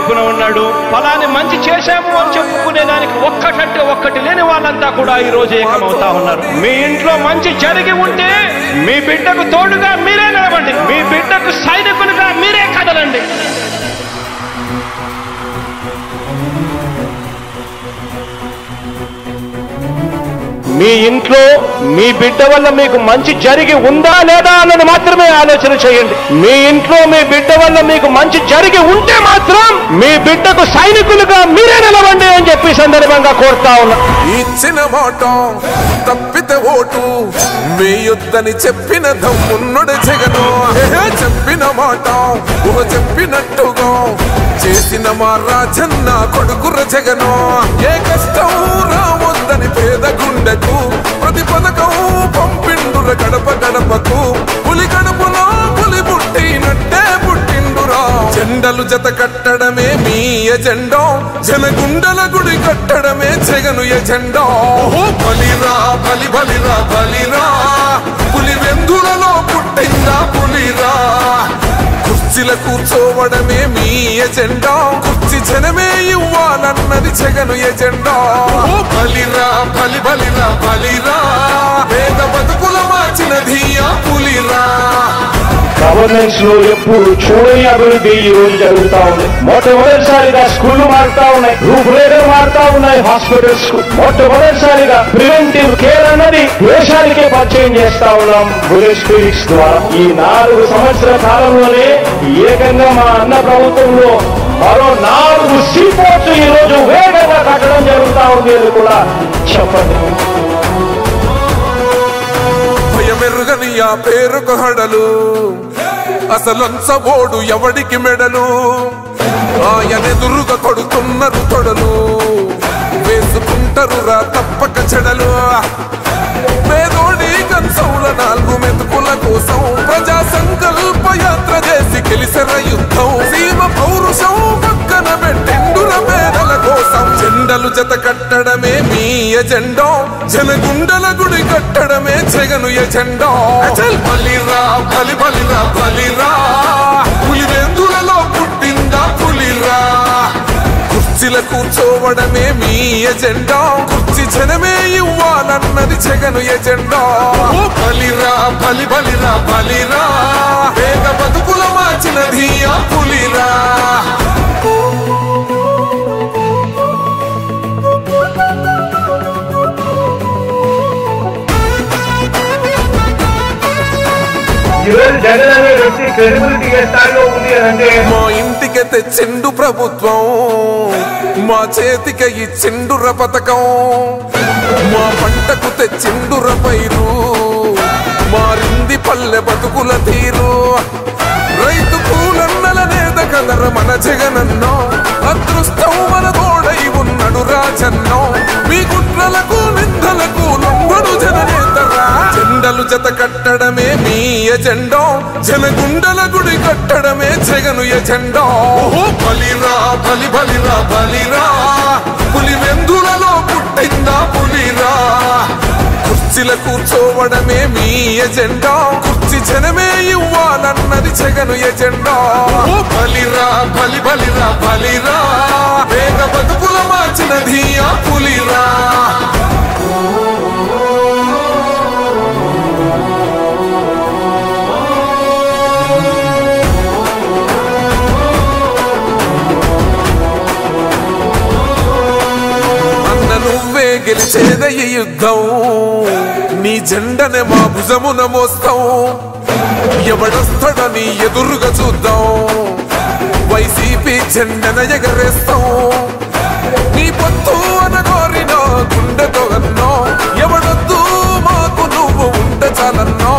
వైపున ఉన్నాడు. ఫలాన్ని మంచి చేశాము అని చెప్పుకునేదానికి ఒక్కటంటే ఒక్కటి లేని వాళ్ళంతా కూడా ఈ రోజు ఏకమవుతా ఉన్నారు. మీ ఇంట్లో మంచి జరిగి ఉంటే మీ బిడ్డకు తోడుగా మీరే నిలబండి, మీ బిడ్డకు సైనికులుగా మీరే కదలండి. మీ ఇంట్లో మీ బిడ్డ వల్ల మీకు మంచి జరిగి ఉందా లేదా అన్నది మాత్రమే ఆలోచన చేయండి. మీ ఇంట్లో మీ బిడ్డ వల్ల మీకు మంచి జరిగి ఉంటే మాత్రం మీ బిడ్డకు సైనికులుగా మీరే నిలవండి అని చెప్పి సందర్భంగా కోరుతా ఉన్నా. ఇచ్చిన మాట తప్పితే ఓటు వేయొద్దని చెప్పిన దమ్మున్నడు జగను. చెప్పిన మాట చెప్పినట్టుగా చేసిన మా రాజన్న కొడుకుర జగను. ఏ కష్టం రావద్దని పేద గుండెకు ప్రతి పథకం పంపిండుర గడప గడపకు. పులి గడపలో పులి పుట్టినట్టే పుట్టిండురా. జెండలు జత కట్టడమే మీ ఎజెండా, జనగుండల గుడి కట్టడమే జగను ఎజెండా. బలిరా బలి బలిరా బలిరా, పులి వెందులలో పుట్టిందా పులిరా. కుర్చీల కూర్చోవడమే మీ ఎజెండా, కుర్చీ జనమే ఇవ్వాలన్నది జగను ఎజెండా. బలిరా బలి బలిరా బలిరా, పేద బతుకుల మార్చినది ఆ పులిరా. గవర్నెన్స్ లో ఎప్పుడు చూడని అభివృద్ధి ఈ రోజు జరుగుతా ఉంది. మొట్టమొదటిసారిగా స్కూళ్లు మారుతా ఉన్నాయి, రూపురేఖలు మారుతా ఉన్నాయి. హాస్పిటల్స్ మొట్టమొదటిసారిగా ప్రివెంటివ్ కేర్ అన్నది దేశానికే పరిచయం చేస్తా ఉన్నాం బుల్లెట్ క్లినిక్స్ ద్వారా. ఈ 4 సంవత్సరాల కాలంలోనే ఏకంగా మా అన్న ప్రభుత్వంలో మరో 4 సీపోర్ట్స్ ఈ రోజు వేగంగా కట్టడం జరుగుతా ఉంది అని కూడా చెప్పండి. భయమెరుగని ఆ పేరుకు హడలు, అసలంచబోడు ఎవడికి మెడలు. ఆయనెదురుగా కొడుతున్నారు తొడలు, వేసుకుంటారు రా తప్పక చెడలు. పేదోడి కంచౌల 4 మెతుకుల కోసం ప్రజా సంకల్ప యాత్ర చేసి గెలిసెర యుద్ధం. సీమ పౌరుషం పక్కన పెట్టిండుర పేదల కోసం. జెండలు జత కట్టడమే మీ ఎజెండా, జనగుండల గుడి కట్టడమే జగను ఎజెండా. బలిరా బలి బలిరా బలిరా, పులి వెందులలో పుట్టిందా పులిరా. కుర్చీల కూర్చోవడమే మీ ఎజెండా, కుర్చీ జనమే ఇవ్వాలన్నది జగను ఎజెండా. బలిరా బలి బలిరా బలిరా, పేద బతుకుల మార్చినది ఆ పులిరా. జగన్ అనే వ్యక్తి క్రెడిబిలిటీ ఏ స్థాయిలో ఉంది అంటే మా ఇంటికి తెచ్చిండు ప్రభుత్వం, మా చేతికి ఇచ్చిండుర పథకం. మా పంటకు తెచ్చిండుర పైరు, మారింది పల్లె బతుకుల తీరు. రైతు కూలన్నల నేత కదర మన జగనన్నో, అదృష్టం మన తోడై ఉన్నడు రాజన్నో. మీ కుట్రలకు నిందలకు లొంగడు జననేతరా. జెండలు జత కట్టడమే మీ ఎజెండా, జనగుండల గుడి కట్టడమే జగను ఎజెండా. బలిరా బలి బలిరా బలిరా, పులి వెందులలో పుట్టిందా పులిరా. కుర్చీల కూర్చోవడమే మీ ఎజెండా, కుర్చీ జనమే ఇవ్వాలన్నది జగను ఎజెండా. బలిరా బలి బలిరా బలిరా, పేద బతుకుల మార్చినది ఆ పులిరా. నువ్వే గెలిచేద ఈ యుద్ధం, నీ జెండనే మా భుజమున మోస్తాం. ఎవడొస్తాడని ఎదురుగా చూద్దాం, వైసీపీ జెండన ఎగరేస్తాం. నీ పొత్తు అనగోరినో గుండెతో అన్నో, ఎవడొద్దు మాకు నువ్వు ఉంటే చాలన్నో.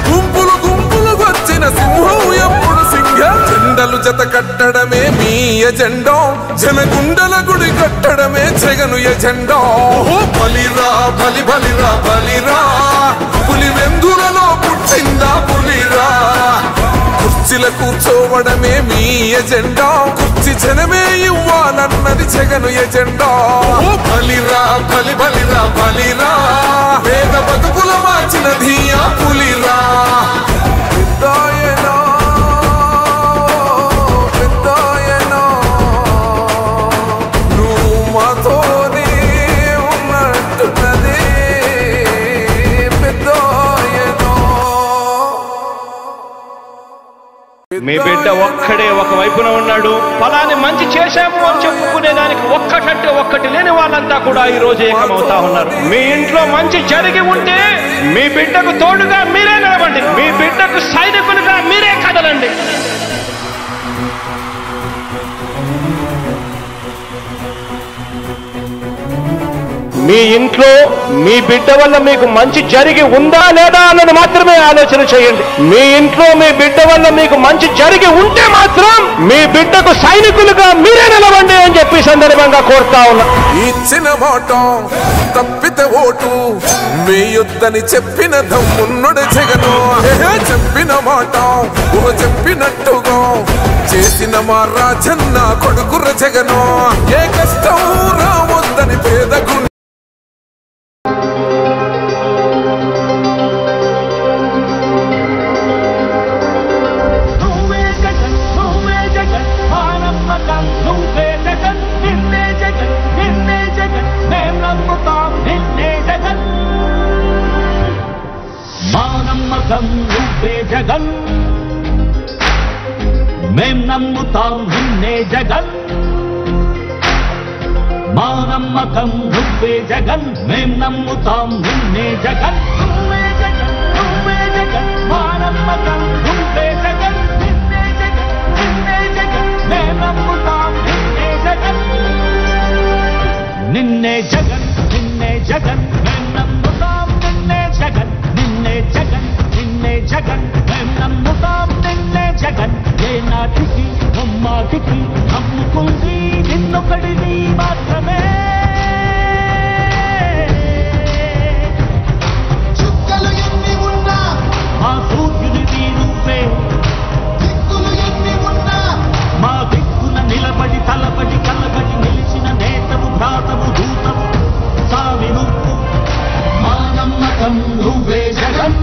గుంపులు గుంపులు వచ్చిన సింహం ఎప్పుడు సింగ. జెండలు జత కట్టడమే మీ ఎజెండా, జనగుండల గుడి కట్టడమే జగను ఎజెండా. బలిరా బలి బలిరా బలిరా, పులి వెందులలో పుట్టిందా పులిరా. కుర్చీల కూర్చోవడమే మీ ఎజెండా, కుర్చీ జనమే ఇవ్వాలన్నది జగను ఎజెండా. బలిరా బలి బలిరా బలిరా, పేద బతుకుల మార్చినది ఆ పులిరా. పెద్దాయనో పెద్దాయనో మీ బిడ్డ ఒక్కడే ఒక వైపున ఉన్నాడు. ఫలాన్ని మంచి చేశాము అని చెప్పుకునే దానికి ఒక్కటంటే ఒక్కటి లేని వాళ్ళంతా కూడా ఈ రోజు ఏకమవుతా ఉన్నారు. మీ ఇంట్లో మంచి జరిగి ఉంటే మీ బిడ్డకు తోడుగా మీరే నిలబండి, మీ బిడ్డకు సైనికులుగా మీరే కదలండి. మీ ఇంట్లో మీ బిడ్డ వల్ల మీకు మంచి జరిగి ఉందా లేదా అన్నది మాత్రమే ఆలోచన చేయండి. మీ ఇంట్లో మీ బిడ్డ వల్ల మీకు మంచి జరిగి ఉంటే మాత్రం మీ బిడ్డకు సైనికులుగా మీరే నిలవండి అని చెప్పి సందర్భంగా కోరుతా ఉన్నా. ఇచ్చిన మాట తప్పితే ఓటు మీ యుద్ధని చెప్పిన దమ్మున్నడు జగను. చెప్పిన మాట చెప్పినట్టుగా చేసిన మా రాజన్న కొడుకుర జగను. ఏ కష్టం రావద్దని పేదగు జగన్ మేం నమ్ముతాం నిన్నే జగన్, మా నమ్మకం నువ్వే జగన్, మేం నమ్ముతాం నిన్నే జగన్. నువ్వే జగన్, నువ్వే జగన్, మా నమ్మకం నువ్వే జగన్, నిన్నే జగన్, నిన్నే జగన్, మేం నమ్ముతాం నిన్నే జగన్. నిన్నే జగన్, నిన్నే జగన్, మేం నమ్ముతాం నిన్నే జగన్, నిన్నే జగన్, నిన్నే జగన్, మేం నమ్ముతాం నిన్నే జగన్. ఏ నాటికి నమ్మాటికి నమ్ముకుంది నిన్నొకడిని మాత్రమే. చుక్కలు ఎన్ని ఉన్నా మా సూర్యునివి నువ్వే, దిక్కులు ఎన్ని ఉన్నా మా దిక్కున నిలబడి తలబడి కలబడి నిలిచిన నేతవు భ్రాతవు దూతవు సావి నువ్వు. మా నమ్మకం నువ్వే జగన్,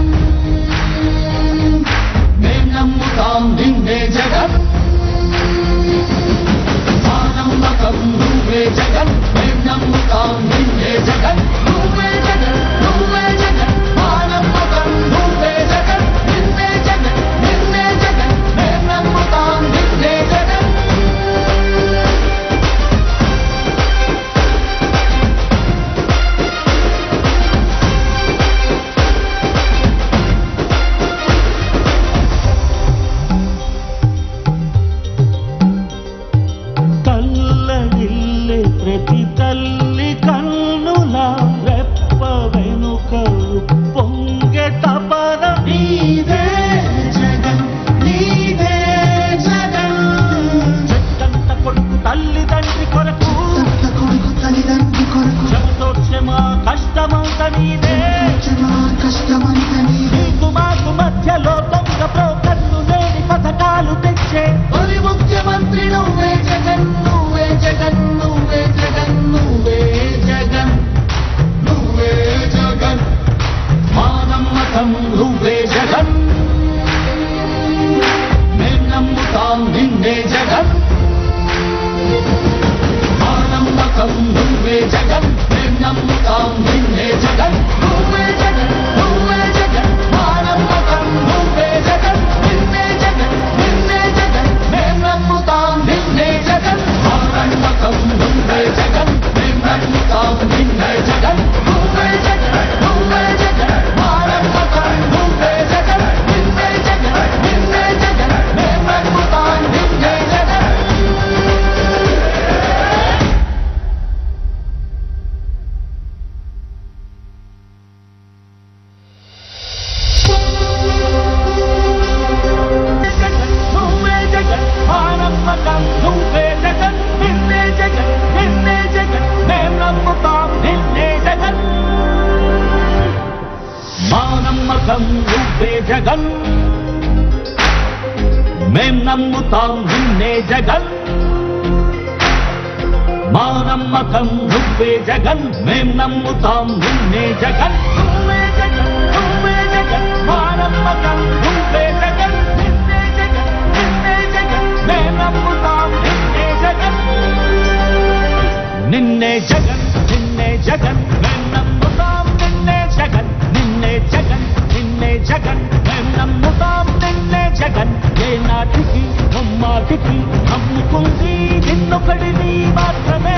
మేం నమ్ముతాం నిన్నే జగన్. మా నమ్మకం నువ్వే జగన్, మేం నమ్ముతాం నిన్నే జగన్. నువ్వే జగన్, నువ్వే జగన్, మా నమ్మకం నువ్వే జగన్, నిన్నే జగన్, నిన్నే జగన్, మేం నమ్ముతాం నిన్నే జగన్. ప్రతి తల్లి కన్నుల రెప్ప వెనుక పొంగె తపన నీదే జగన్, నీదే జగన్. చెట్టంత కొడుకు తల్లిదండ్రి కొరకు, కొడుకు తల్లిదండ్రి కొరకు చెమతోడ్చే మా కష్టమంత నీదే, కష్టమంత నీదే. నీకు మాకు మధ్యలో దొంగ బ్రోకర్లు లేని పథకాలు తెచ్చే తొలి ముఖ్యమంత్రి నువ్వే జగన్, నువ్వే జగన్, నువ్వే జగన్, నువ్వే జగన్, నువ్వే జగన్. మా నమ్మకం నువ్వే జగన్, మేం నమ్ముతాం నిన్నే జగన్. మా నమ్మకం నువ్వే జగన్, మేం నమ్ముతాం నిన్నే జగన్. నువ్వే జగన్, నువ్వే జగన్, మా నమ్మకం నువ్వే జగన్, నిన్నే జగన్, నిన్నే జగన్, మేం నమ్ముతాం నిన్నే జగన్. మా నమ్మకం నువ్వే జగన్, మేం నమ్ముతాం నిన్నే జగన్. నువ్వే జగన్, నువ్వే జగన్, మా నమ్మకం నువ్వే జగన్, నిన్నే జగన్, నిన్నే జగన్, మేం నమ్ముతాం నిన్నే జగన్. నువ్వే జగన్, మా నమ్మకం నువ్వే జగన్, నిన్నే జగన్, నిన్నే జగన్, మేం నమ్ముతాం నిన్నే జగన్. మా నమ్మకం నువ్వే జగన్, మేం నమ్ముతాం నిన్నే జగన్. మా నమ్మకం నువ్వే జగన్, మేం నమ్ముతాం నిన్నే జగన్. నువ్వే జగన్, నువ్వే జగన్, మా నమ్మకం నువ్వే జగన్, నిన్నే జగన్, నిన్నే జగన్, మేం నమ్ముతాం నిన్నే జగన్. నిన్నే జగన్, నిన్నే జగన్, మేం నమ్ముతాం నిన్నే జగన్, నిన్నే జగన్, నిన్నే జగన్, మేం నమ్ముతాం నిన్నే జగన్. ఏ నాటికి మాటికి నమ్ముకుంది నిన్నొకడిని మాత్రమే